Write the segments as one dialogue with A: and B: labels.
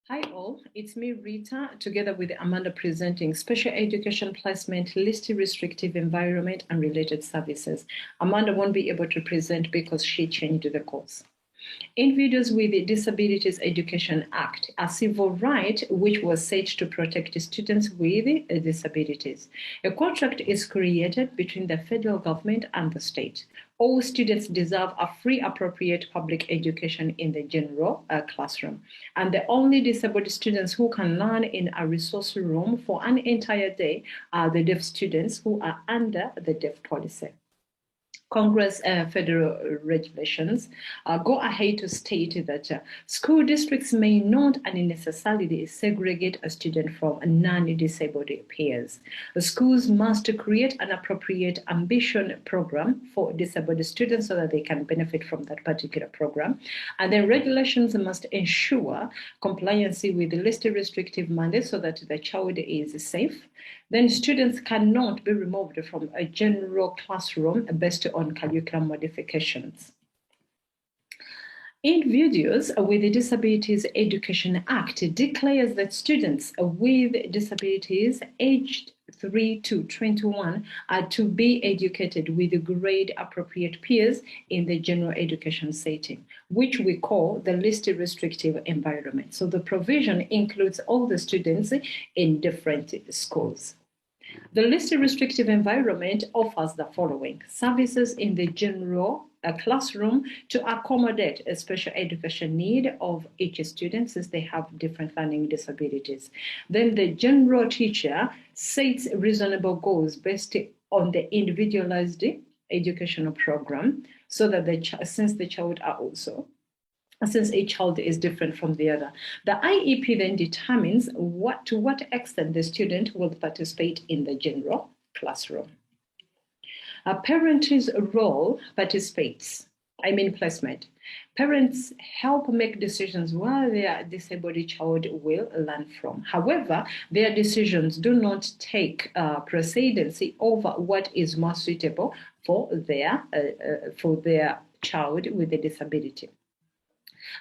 A: Hi all, it's me Rita, together with Amanda presenting Special Education Placement, List Restrictive Environment and Related Services. Amanda won't be able to present because she changed the course. Individuals with the Disabilities Education Act, a civil right which was set to protect students with disabilities. A contract is created between the federal government and the state. All students deserve a free, appropriate public education in the general classroom. And the only disabled students who can learn in a resource room for an entire day are the deaf students who are under the deaf policy. Congress federal regulations go ahead to state that school districts may not unnecessarily segregate a student from non-disabled peers. The schools must create an appropriate ambition program for disabled students so that they can benefit from that particular program. And then regulations must ensure compliance with the least restrictive mandate so that the child is safe. Then students cannot be removed from a general classroom based on curriculum modifications. Individuals with the Disabilities Education Act declares that students with disabilities aged 3 to 21 are to be educated with grade-appropriate peers in the general education setting, which we call the least restrictive environment. So the provision includes all the students in different schools. The least restrictive environment offers the following: services in the general classroom to accommodate a special education need of each student since they have different learning disabilities. Then the general teacher sets reasonable goals based on the individualized educational program so that since each child is different from the other. The IEP then determines to what extent the student will participate in the general classroom. A parent's role placement. Parents help make decisions where their disabled child will learn from. However, their decisions do not take precedence over what is more suitable for their child with a disability.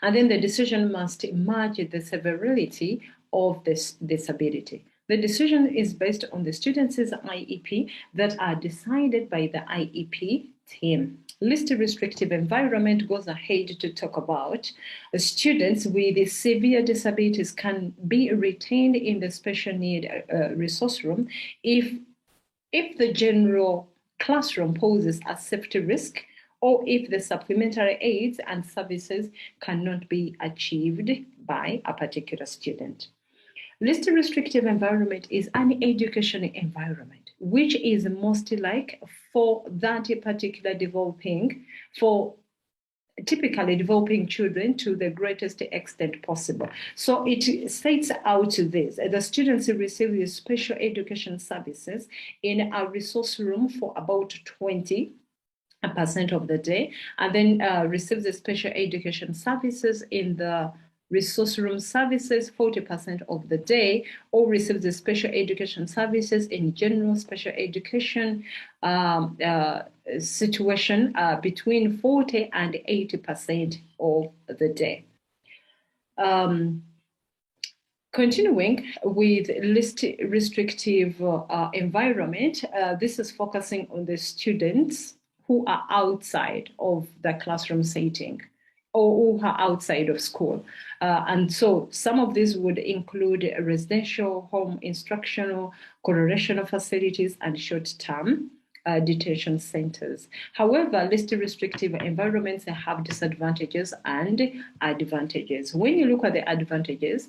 A: And then the decision must match the severity of this disability. The decision is based on the student's IEP that are decided by the IEP team. Least restrictive environment goes ahead to talk about students with severe disabilities can be retained in the special need resource room if the general classroom poses a safety risk, or if the supplementary aids and services cannot be achieved by a particular student. Least restrictive environment is an educational environment, which is mostly like for that particular typically developing children to the greatest extent possible. So it sets out this: the students receive special education services in a resource room for about 20% of the day, and then receives the special education services in the resource room services 40% of the day, or receives the special education services in general special education situation between 40 and 80% of the day. Continuing with least restrictive environment, this is focusing on the students who are outside of the classroom setting or who are outside of school. And so some of these would include residential, home instructional, correctional facilities, and short-term detention centers. However, least restrictive environments have disadvantages and advantages. When you look at the advantages,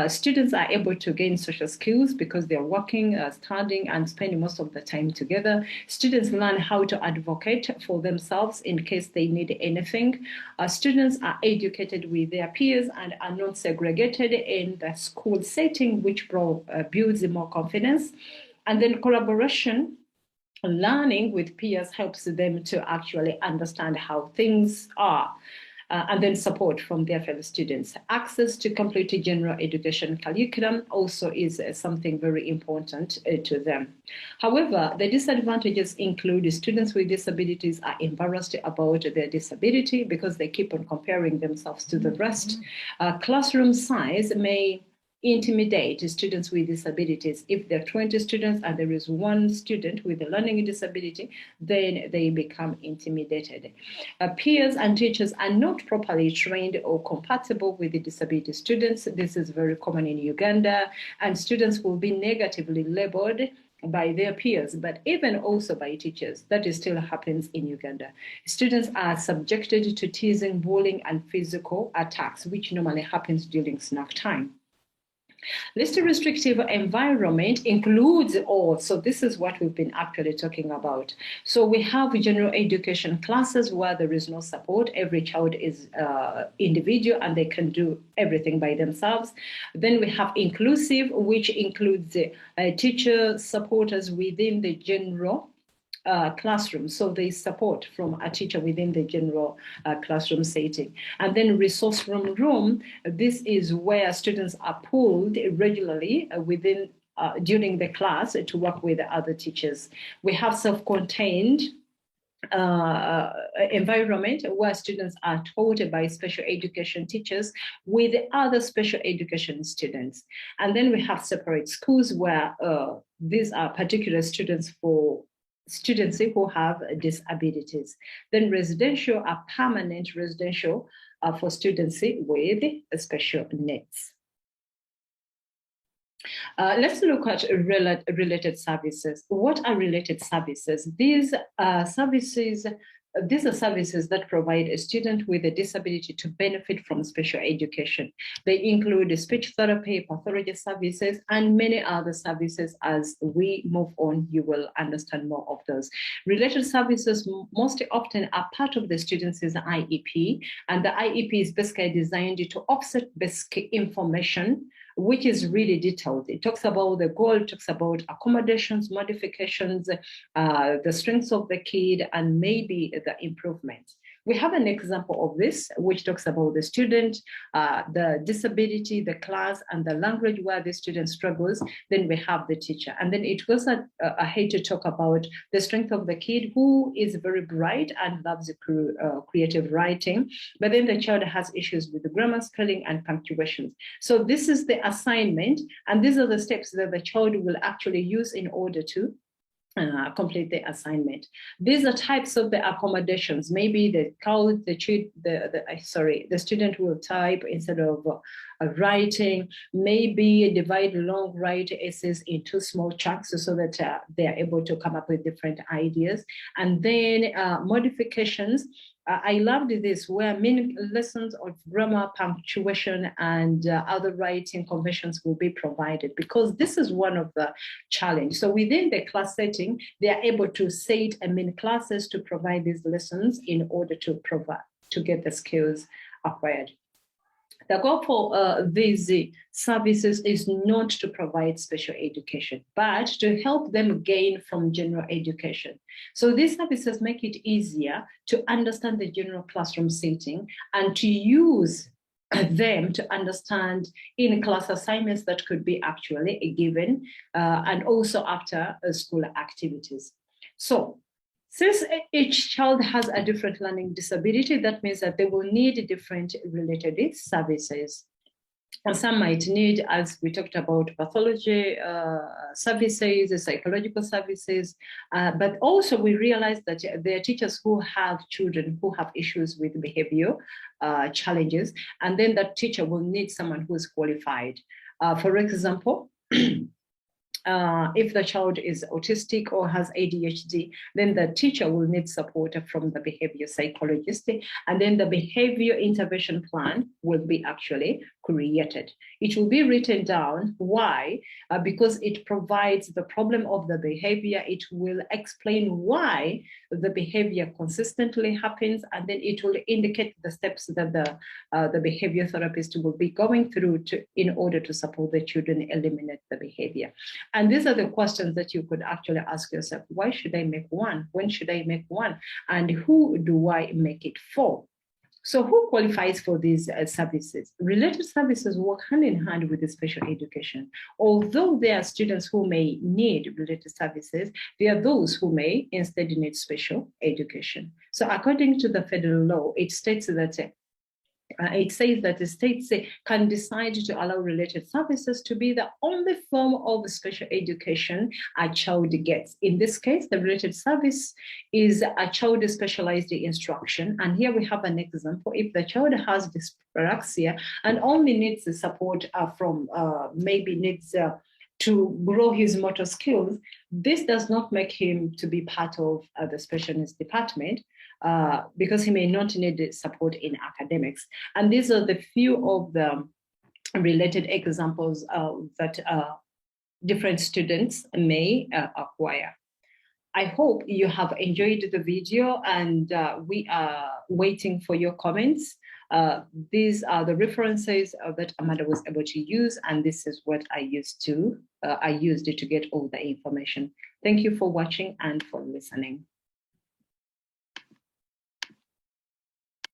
A: students are able to gain social skills because they're working, studying, and spending most of the time together. Students learn how to advocate for themselves in case they need anything. Students are educated with their peers and are not segregated in the school setting, which builds more confidence. And then collaboration. Learning with peers helps them to actually understand how things are. and then support from their fellow students. Access to complete general education curriculum also is something very important to them. However, the disadvantages include students with disabilities are embarrassed about their disability because they keep on comparing themselves to the rest. Classroom size may intimidate students with disabilities. If there are 20 students and there is one student with a learning disability, then they become intimidated. Peers and teachers are not properly trained or compatible with the disability students. This is very common in Uganda, and students will be negatively labeled by their peers, but even also by teachers. That still happens in Uganda. Students are subjected to teasing, bullying, and physical attacks, which normally happens during snack time. This restrictive environment includes all, so this is what we've been actually talking about. So we have general education classes where there is no support. Every child is individual and they can do everything by themselves. Then we have inclusive, which includes teacher supporters within the general classroom. So there is support from a teacher within the general classroom setting. And then resource room, this is where students are pulled regularly within during the class to work with the other teachers. We have self-contained environment where students are taught by special education teachers with other special education students. And then we have separate schools where these are particular students for students who have disabilities. Then residential are permanent residential for students with special needs. Let's look at related services. What are related services? These are services that provide a student with a disability to benefit from special education. They include speech therapy, pathology services, and many other services. As we move on, you will understand more of those. Related services most often are part of the student's IEP, and the IEP is basically designed to offset basic information, which is really detailed. It talks about the goal, it talks about accommodations, modifications, the strengths of the kid, and maybe the improvement. We have an example of this, which talks about the student, the disability, the class, and the language where the student struggles. Then we have the teacher. And then it goes ahead to talk about the strength of the kid who is very bright and loves creative writing. But then the child has issues with the grammar, spelling, and punctuations. So this is the assignment, and these are the steps that the child will actually use in order to complete the assignment. These are types of the accommodations. Maybe the student will type instead of writing. Maybe divide long write essays into small chunks so that they are able to come up with different ideas. And then modifications. I loved this, where many lessons of grammar, punctuation, and other writing conventions will be provided, because this is one of the challenges. So within the class setting, they are able to set classes to provide these lessons in order to get the skills acquired. The goal for these services is not to provide special education, but to help them gain from general education. So these services make it easier to understand the general classroom setting and to use them to understand in-class assignments that could be actually given and also after school activities. So since each child has a different learning disability, that means that they will need different related services. And some might need, as we talked about, pathology services, psychological services, but also we realize that there are teachers who have children who have issues with behavior challenges, and then that teacher will need someone who is qualified. For example, if the child is autistic or has ADHD, then the teacher will need support from the behavior psychologist, and then the behavior intervention plan will be actually created. It will be written down. Why? Because it provides the problem of the behavior. It will explain why the behavior consistently happens, and then it will indicate the steps that the behavior therapist will be going through in order to support the children eliminate the behavior. And these are the questions that you could actually ask yourself. Why should I make one? When should I make one? And who do I make it for? So who qualifies for these services? Related services work hand in hand with the special education. Although there are students who may need related services, there are those who may instead need special education. So according to the federal law, it states that it says that the states can decide to allow related services to be the only form of special education a child gets. In this case, the related service is a child specialized instruction. And here we have an example. If the child has dyspraxia and only needs the support from maybe needs to grow his motor skills, this does not make him to be part of the special needs department. Because he may not need support in academics. And these are the few of the related examples that different students may acquire. I hope you have enjoyed the video, and we are waiting for your comments. These are the references that Amanda was able to use, and this is what I used to get all the information. Thank you for watching and for listening.